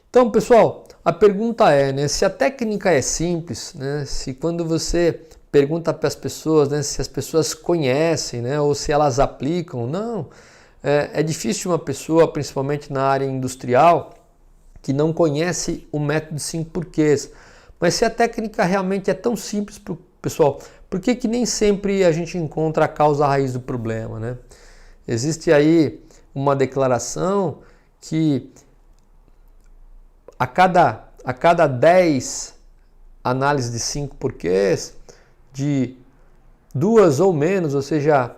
Então, pessoal, a pergunta é, né, se a técnica é simples, né, se quando você pergunta para as pessoas, né, se as pessoas conhecem, né, ou se elas aplicam, não. É difícil uma pessoa, principalmente na área industrial, que não conhece o método de 5 porquês. Mas se a técnica realmente é tão simples, pessoal, por que nem sempre a gente encontra a causa raiz do problema, né? Existe aí uma declaração que a cada 10 análises de 5 porquês, de 2 ou menos, ou seja,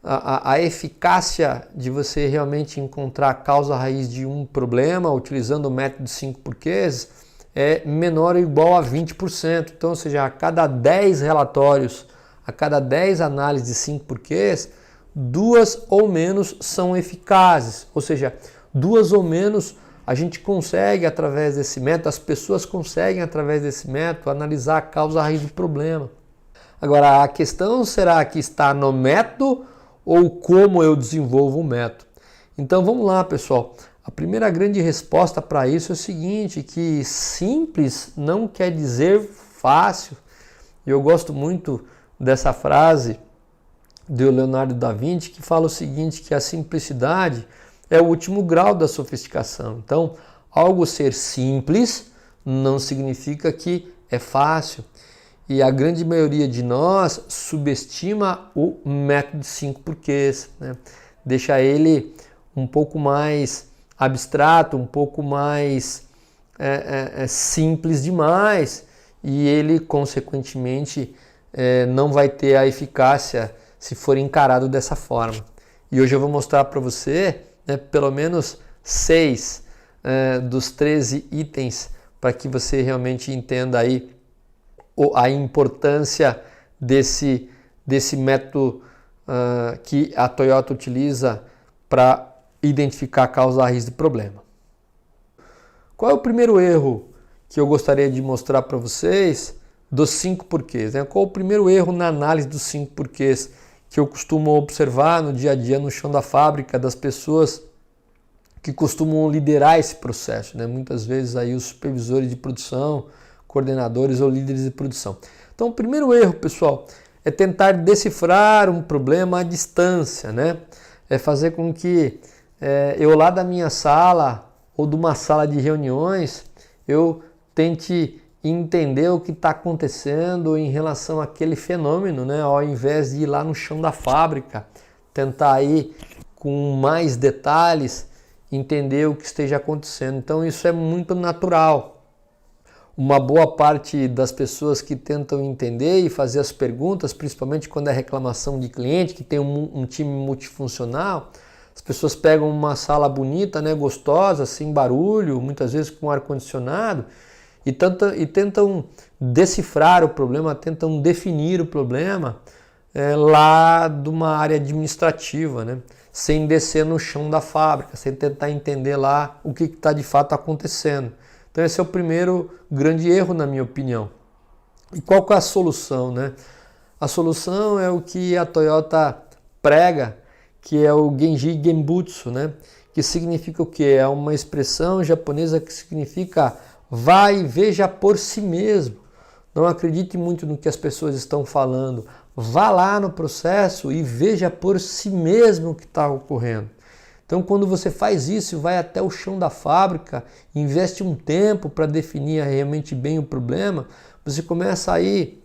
a eficácia de você realmente encontrar a causa raiz de um problema utilizando o método de 5 porquês é menor ou igual a 20%. Então, ou seja, a cada 10 relatórios, a cada 10 análises de 5 porquês, 2 ou menos são eficazes. Ou seja, 2 ou menos a gente consegue, através desse método, as pessoas conseguem, através desse método, analisar a causa raiz do problema. Agora, a questão será que está no método ou como eu desenvolvo o método? Então vamos lá, pessoal. A primeira grande resposta para isso é o seguinte, que simples não quer dizer fácil. E eu gosto muito dessa frase do Leonardo da Vinci, que fala o seguinte, que a simplicidade é o último grau da sofisticação. Então, algo ser simples não significa que é fácil. E a grande maioria de nós subestima o método de 5 porquês, né? Deixa ele um pouco mais abstrato, um pouco mais simples demais e ele, consequentemente, não vai ter a eficácia se for encarado dessa forma. E hoje eu vou mostrar para você, né, pelo menos 6 dos 13 itens para que você realmente entenda aí a importância desse método que a Toyota utiliza para identificar a causa raiz do problema. Qual é o primeiro erro que eu gostaria de mostrar para vocês dos 5 porquês? Né? Qual é o primeiro erro na análise dos 5 porquês que eu costumo observar no dia a dia no chão da fábrica das pessoas que costumam liderar esse processo, né? Muitas vezes aí os supervisores de produção, coordenadores ou líderes de produção. Então, o primeiro erro, pessoal, é tentar decifrar um problema à distância, né? É fazer com que eu lá da minha sala ou de uma sala de reuniões, eu tente entender o que está acontecendo em relação àquele fenômeno, né? Ao invés de ir lá no chão da fábrica, tentar aí com mais detalhes entender o que esteja acontecendo. Então, isso é muito natural. Uma boa parte das pessoas que tentam entender e fazer as perguntas, principalmente quando é reclamação de cliente, que tem um time multifuncional, as pessoas pegam uma sala bonita, né, gostosa, sem barulho, muitas vezes com ar-condicionado, e tentam decifrar o problema, tentam definir o problema lá de uma área administrativa, né, sem descer no chão da fábrica, sem tentar entender lá o que está de fato acontecendo. Então esse é o primeiro grande erro, na minha opinião. E qual que é a solução, né? A solução é o que a Toyota prega, que é o Genji Genbutsu, né? Que significa o quê? É uma expressão japonesa que significa vá e veja por si mesmo. Não acredite muito no que as pessoas estão falando. Vá lá no processo e veja por si mesmo o que está ocorrendo. Então, quando você faz isso, vai até o chão da fábrica, investe um tempo para definir realmente bem o problema, você começa aí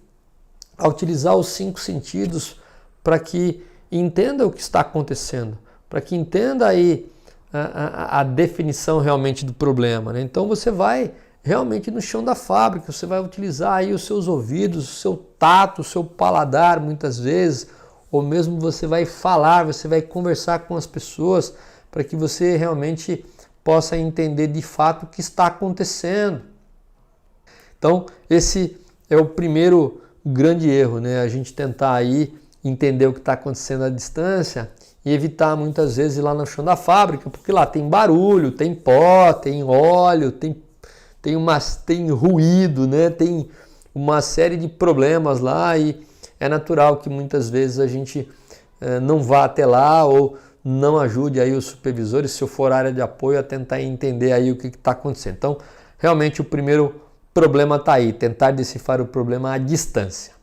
a utilizar os 5 sentidos para que entenda o que está acontecendo, para que entenda aí a definição realmente do problema, né? Então, você vai realmente no chão da fábrica, você vai utilizar aí os seus ouvidos, o seu tato, o seu paladar, muitas vezes, ou mesmo você vai falar, você vai conversar com as pessoas para que você realmente possa entender de fato o que está acontecendo. Então, esse é o primeiro grande erro, né? A gente tentar aí entender o que está acontecendo à distância e evitar muitas vezes ir lá no chão da fábrica, porque lá tem barulho, tem pó, tem óleo, tem ruído, né? Tem uma série de problemas lá e é natural que muitas vezes a gente não vá até lá ou não ajude aí os supervisores, se eu for área de apoio, a tentar entender aí o que está acontecendo. Então, realmente o primeiro problema está aí, tentar decifrar o problema à distância.